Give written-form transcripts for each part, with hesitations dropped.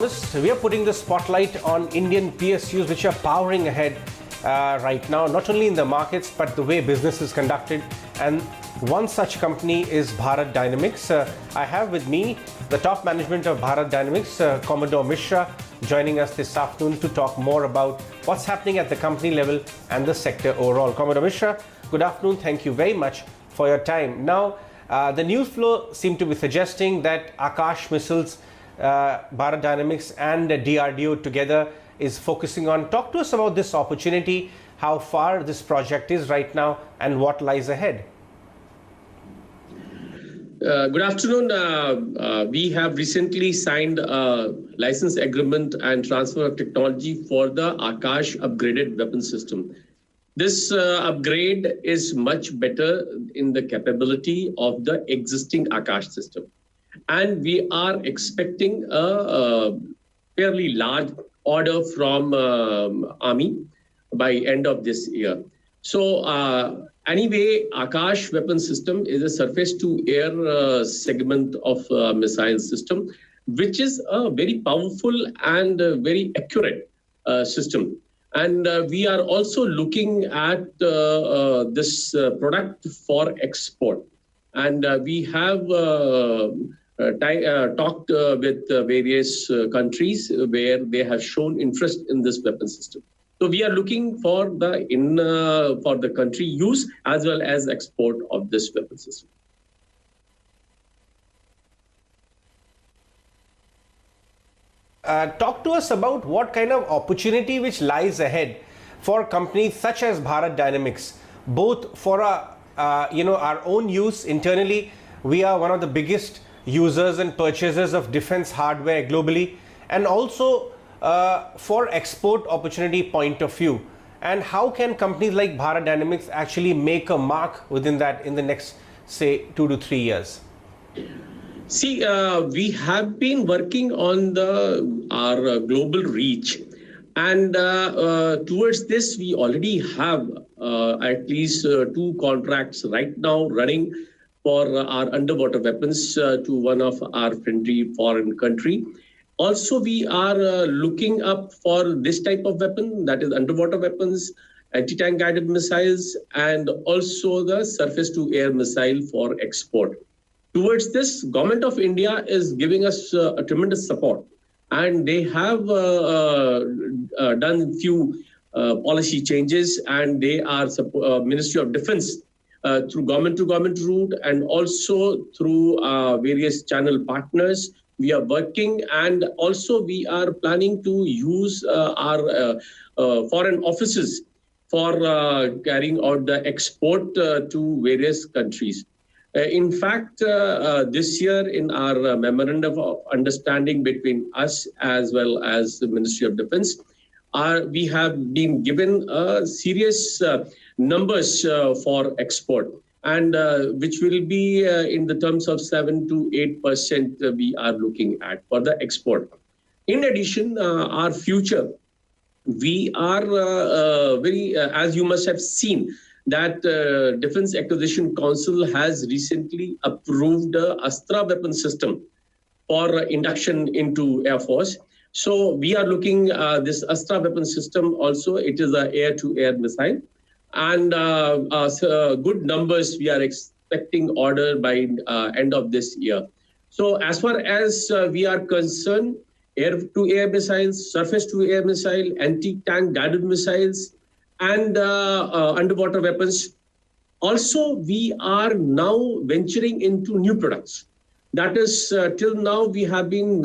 We are putting the spotlight on Indian PSUs which are powering ahead right now, not only in the markets but the way business is conducted. And one such company is Bharat Dynamics. I have with me the top management of Bharat Dynamics, Commodore Mishra, joining us this afternoon to talk more about what's happening at the company level and the sector overall. Commodore Mishra, good afternoon. Thank you very much for your time. Now, the news flow seemed to be suggesting that Akash missiles, Bharat Dynamics and DRDO together is focusing on. Talk to us about this opportunity, how far this project is right now and what lies ahead. Good afternoon. We have recently signed a license agreement and transfer of technology for the Akash upgraded weapon system. This upgrade is much better in the capability of the existing Akash system. And we are expecting a fairly large order from Army by end of this year. So anyway, Akash weapon system is a surface-to-air segment of missile system, which is a very powerful and very accurate system. And we are also looking at this product for export. And we have talked with various countries where they have shown interest in this weapon system. So we are looking for the country use as well as export of this weapon system. Talk to us about what kind of opportunity which lies ahead for companies such as Bharat Dynamics, both for our own use internally. We are one of the biggest users and purchasers of defense hardware globally, and also for export opportunity point of view. And how can companies like Bharat Dynamics actually make a mark within that in the next, say, 2 to 3 years? See, we have been working on our global reach, and towards this we already have at least 2 contracts right now running for our underwater weapons to one of our friendly foreign country. Also, we are looking up for this type of weapon, that is underwater weapons, anti-tank guided missiles, and also the surface-to-air missile for export. Towards this, Government of India is giving us a tremendous support, and they have done few policy changes, and they are Ministry of Defense through government-to-government route and also through various channel partners. We are working, and also we are planning to use our foreign offices for carrying out the export to various countries. In fact, this year in our memorandum of understanding between us as well as the Ministry of Defense, we have been given serious numbers for export, and which will be in the terms of 7 to 8% we are looking at for the export. In addition, our future, we are as you must have seen, that Defense Acquisition Council has recently approved Astra weapon system for induction into Air Force. So we are looking this Astra weapon system also. It is an air-to-air missile, and good numbers we are expecting order by end of this year. So as far as we are concerned, air-to-air missiles, surface-to-air missile, anti-tank guided missiles, and underwater weapons. Also, we are now venturing into new products. That is, till now we have been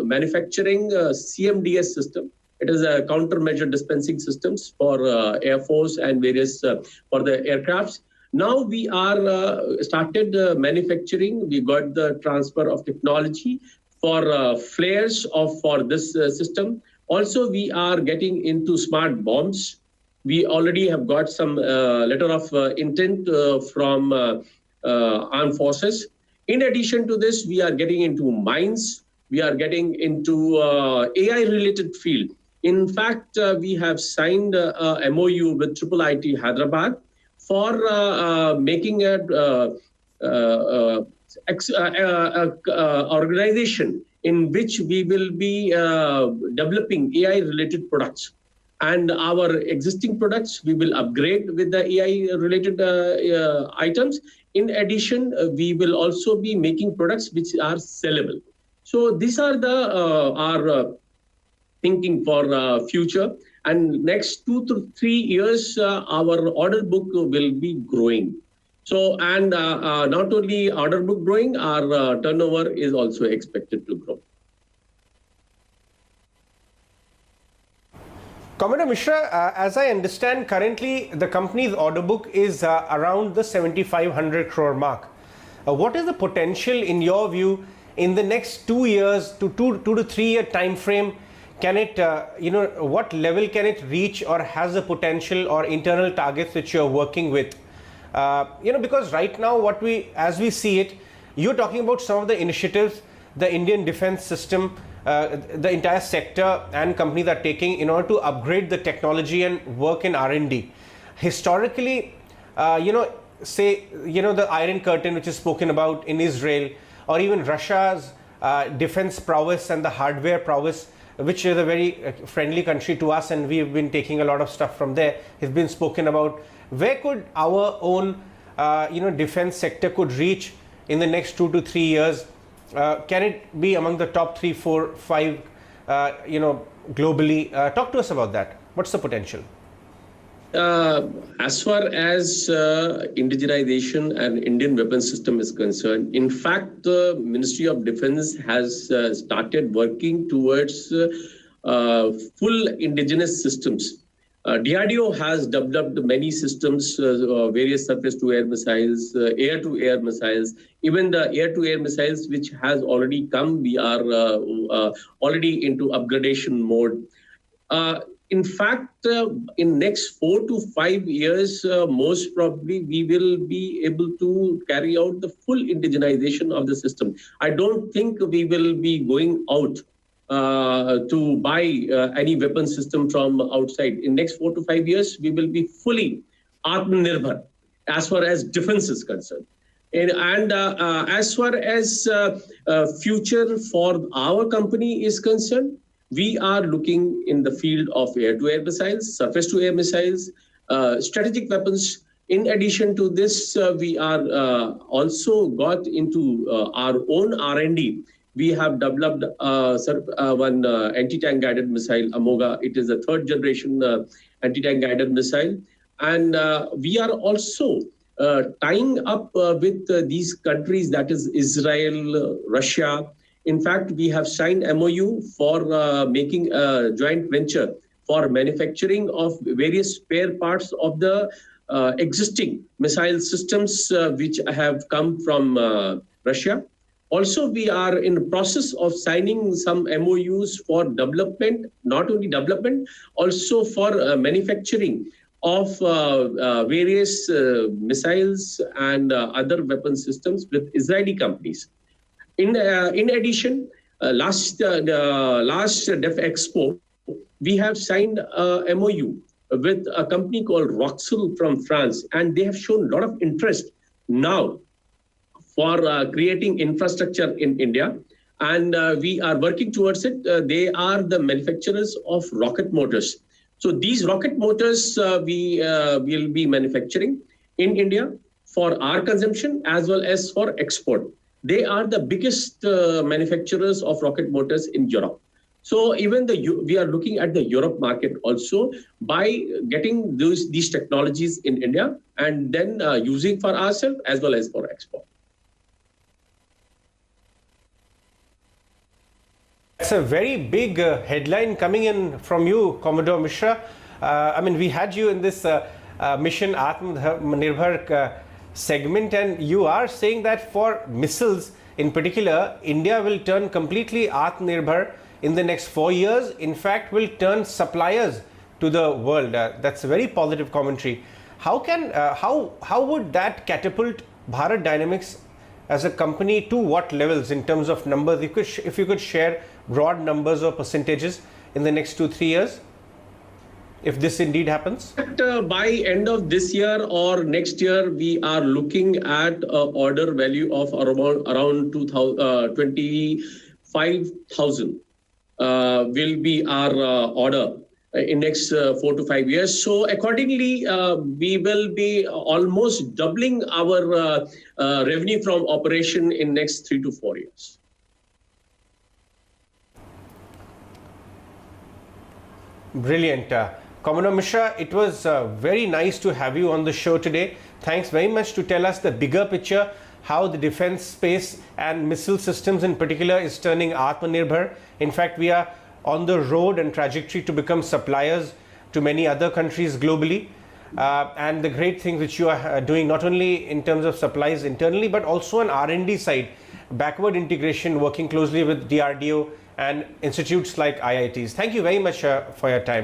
manufacturing CMDS system. It is a countermeasure dispensing systems for Air Force and various for the aircrafts. Now we are started manufacturing. We got the transfer of technology for flares for this system. Also, we are getting into smart bombs. We already have got some letter of intent from armed forces. In addition to this, we are getting into mines. We are getting into AI-related field. In fact, we have signed a MOU with IIIT Hyderabad for making a organization in which we will be developing AI-related products. And our existing products, we will upgrade with the AI-related items. In addition, we will also be making products which are sellable. So these are our thinking for future. And next 2 to 3 years, our order book will be growing. So, and not only order book growing, our turnover is also expected to grow. Commodore Mishra, as I understand, currently the company's order book is around the 7,500 crore mark. What is the potential, in your view, in the next 2 years to 2 to 3 year time frame? Can it, what level can it reach, or has the potential or internal targets which you're working with? Because right now, as we see it, you're talking about some of the initiatives the Indian defense system, the entire sector and companies are taking in order to upgrade the technology and work in R&D. Historically, the Iron Curtain, which is spoken about in Israel, or even Russia's defense prowess and the hardware prowess, which is a very friendly country to us, and we've been taking a lot of stuff from there, has been spoken about. Where could our own, defense sector could reach in the next 2 to 3 years? Can it be among the top 3, 4, 5, globally? Talk to us about that. What's the potential? As far as indigenization and Indian weapon system is concerned, in fact, the Ministry of Defense has started working towards full indigenous systems. DRDO has developed many systems, various surface-to-air missiles, air-to-air missiles, even the air-to-air missiles which has already come. We are already into upgradation mode. In fact, in next 4 to 5 years, most probably we will be able to carry out the full indigenization of the system. I don't think we will be going out to buy any weapon system from outside. In next 4 to 5 years, we will be fully Atmanirbhar as far as defense is concerned. And as far as future for our company is concerned, we are looking in the field of air-to-air missiles, surface-to-air missiles, strategic weapons. In addition to this, we are also got into our own R&D. We have developed one anti-tank guided missile, AMOGA. It is a 3rd generation anti-tank guided missile. And we are also tying up with these countries, that is Israel, Russia. In fact, we have signed MOU for making a joint venture for manufacturing of various spare parts of the existing missile systems which have come from Russia. Also, we are in the process of signing some MOUs for development, not only development, also for manufacturing of various missiles and other weapon systems with Israeli companies. In addition, last Def Expo, we have signed a MOU with a company called Roxel from France, and they have shown a lot of interest now for creating infrastructure in India, and we are working towards it. They are the manufacturers of rocket motors. So these rocket motors we will be manufacturing in India for our consumption as well as for export. They are the biggest manufacturers of rocket motors in Europe. So even we are looking at the Europe market also by getting these technologies in India and then using for ourselves as well as for export. It's a very big headline coming in from you, Commodore Mishra. We had you in this mission Atmanirbhar segment, and you are saying that for missiles in particular, India will turn completely Atmanirbhar in the next 4 years. In fact, will turn suppliers to the world. That's a very positive commentary. How would that catapult Bharat Dynamics as a company to what levels in terms of numbers? If you could share broad numbers or percentages in the next 2-3 years, if this indeed happens? By end of this year or next year, we are looking at an order value of around 25 5,000 will be our order in next 4 to 5 years. So accordingly, we will be almost doubling our revenue from operation in next 3 to 4 years. Brilliant. Commodore Mishra, it was very nice to have you on the show today. Thanks very much to tell us the bigger picture, how the defense space and missile systems in particular is turning Atmanirbhar. In fact, we are on the road and trajectory to become suppliers to many other countries globally. And the great things which you are doing, not only in terms of supplies internally, but also on R&D side, backward integration, working closely with DRDO and institutes like IITs. Thank you very much for your time.